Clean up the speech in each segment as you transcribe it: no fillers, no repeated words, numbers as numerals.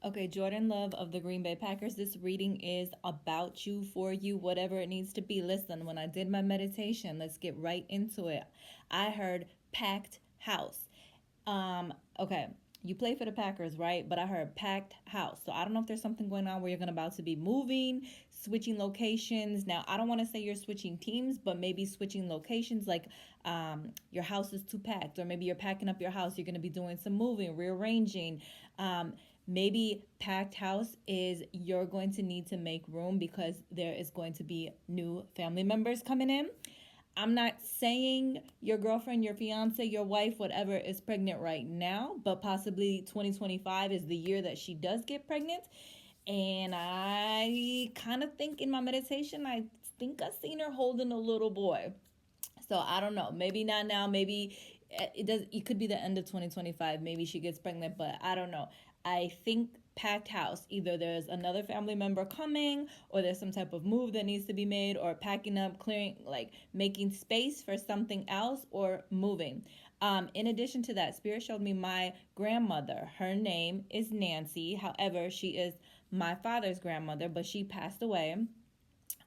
Okay, Jordan Love of the Green Bay Packers. This reading is about you, for you, whatever it needs to be. Listen, when I did my meditation, let's get right into it. I heard packed house. Okay, you play for the Packers, right? But I heard packed house. So I don't know if there's something going on where you're gonna about to be moving, switching locations. Now, I don't want to say you're switching teams, but maybe switching locations, like your house is too packed, or maybe you're packing up your house. You're gonna be doing some moving, rearranging. Maybe packed house is you're going to need to make room because there is going to be new family members coming in. I'm not saying your girlfriend, your fiance, your wife, whatever, is pregnant right now, but possibly 2025 is the year that she does get pregnant. And I kind of think in my meditation, I think I seen her holding a little boy. So I don't know. Maybe not now. Maybe it does. It could be the end of 2025. Maybe she gets pregnant, but I don't know. I think packed house. Either there's another family member coming, or there's some type of move that needs to be made, or packing up, clearing, like making space for something else, or moving. In addition to that, Spirit showed me my grandmother. Her name is Nancy. However, she is my father's grandmother, but she passed away.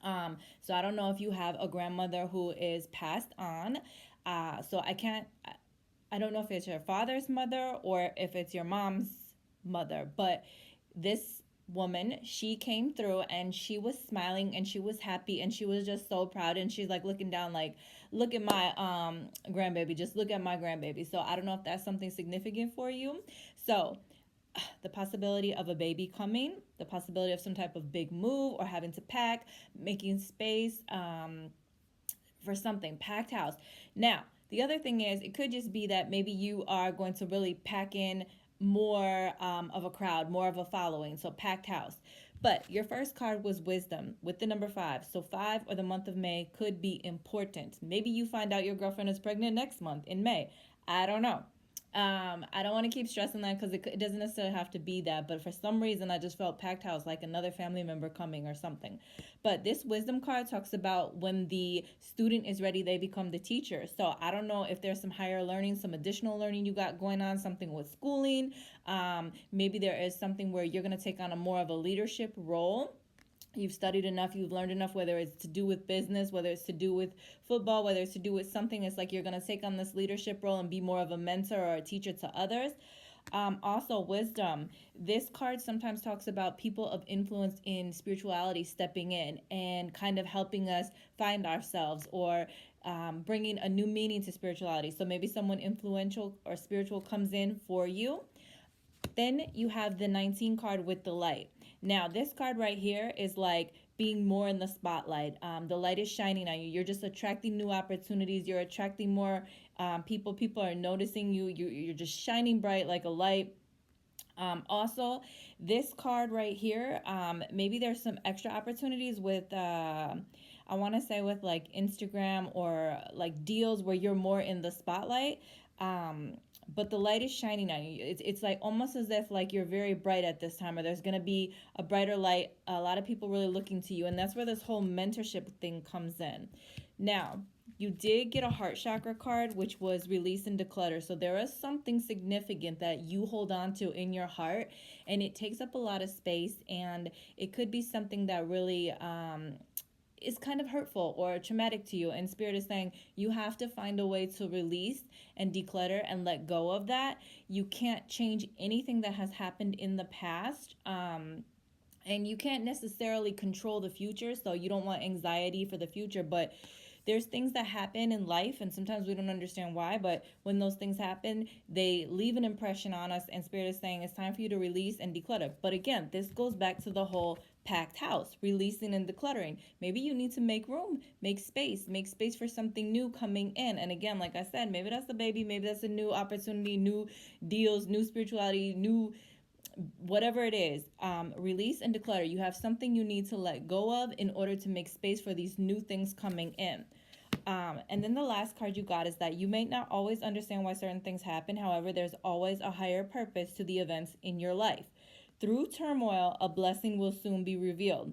So I don't know if you have a grandmother who is passed on. So I don't know if it's your father's mother or if it's your mom's mother, but this woman, she came through and she was smiling and she was happy and she was just so proud, and she's like looking down like, look at my grandbaby, just look at my grandbaby. So I don't know if that's something significant for you. So the possibility of a baby coming, the possibility of some type of big move or having to pack, making space for something, packed house. Now, the other thing is, it could just be that maybe you are going to really pack in more of a crowd, more of a following. So, packed house. But your first card was wisdom with the number 5. So 5 or the month of May could be important. Maybe you find out your girlfriend is pregnant next month in May. I don't know. I don't want to keep stressing that because it doesn't necessarily have to be that, but for some reason I just felt packed house, like another family member coming or something. But this wisdom card talks about when the student is ready, they become the teacher. So I don't know if there's some higher learning, some additional learning you got going on, something with schooling. Maybe there is something where you're going to take on a more of a leadership role. You've studied enough, you've learned enough, whether it's to do with business, whether it's to do with football, whether it's to do with something. It's like you're going to take on this leadership role and be more of a mentor or a teacher to others. Also, wisdom. This card sometimes talks about people of influence in spirituality stepping in and kind of helping us find ourselves, or bringing a new meaning to spirituality. So maybe someone influential or spiritual comes in for you. Then you have the 19 card with the light. Now, this card right here is like being more in the spotlight. The light is shining on you. You're just attracting new opportunities. You're attracting more people. People are noticing you. You're just shining bright like a light. Also, this card right here, maybe there's some extra opportunities with, I want to say with like Instagram or like deals where you're more in the spotlight. But the light is shining on you. It's like almost as if like you're very bright at this time, or there's going to be a brighter light. A lot of people really looking to you. And that's where this whole mentorship thing comes in. Now, you did get a heart chakra card, which was release and declutter. So there is something significant that you hold on to in your heart, and it takes up a lot of space, and it could be something that really is kind of hurtful or traumatic to you. And Spirit is saying you have to find a way to release and declutter and let go of that. You can't change anything that has happened in the past. And you can't necessarily control the future, so you don't want anxiety for the future, but there's things that happen in life, and sometimes we don't understand why, but when those things happen, they leave an impression on us, and Spirit is saying it's time for you to release and declutter. But again, this goes back to the whole packed house, releasing and decluttering. Maybe you need to make room, make space for something new coming in. And again, like I said, maybe that's the baby, maybe that's a new opportunity, new deals, new spirituality, new whatever it is. Release and declutter. You have something you need to let go of in order to make space for these new things coming in. And then the last card you got is that you may not always understand why certain things happen. However, there's always a higher purpose to the events in your life. Through turmoil, a blessing will soon be revealed.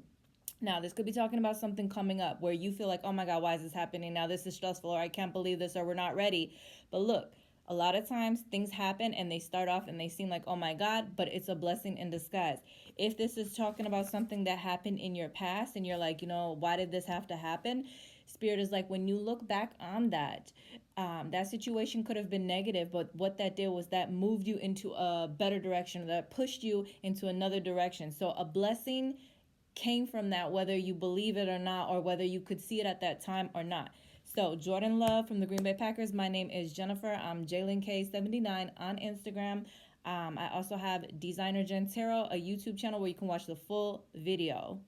Now, this could be talking about something coming up where you feel like, oh my God, why is this happening now? This is stressful, or I can't believe this, or we're not ready. But look, A lot of times things happen and they start off and they seem like, oh my God, but it's a blessing in disguise. If this is talking about something that happened in your past and you're like, why did this have to happen? Spirit is like, when you look back on that, that situation could have been negative, but what that did was that moved you into a better direction, that pushed you into another direction. So a blessing came from that, whether you believe it or not, or whether you could see it at that time or not. So Jordan Love from the Green Bay Packers. My name is Jennifer. I'm JalenK79 on Instagram. I also have Designherjenn a YouTube channel where you can watch the full video.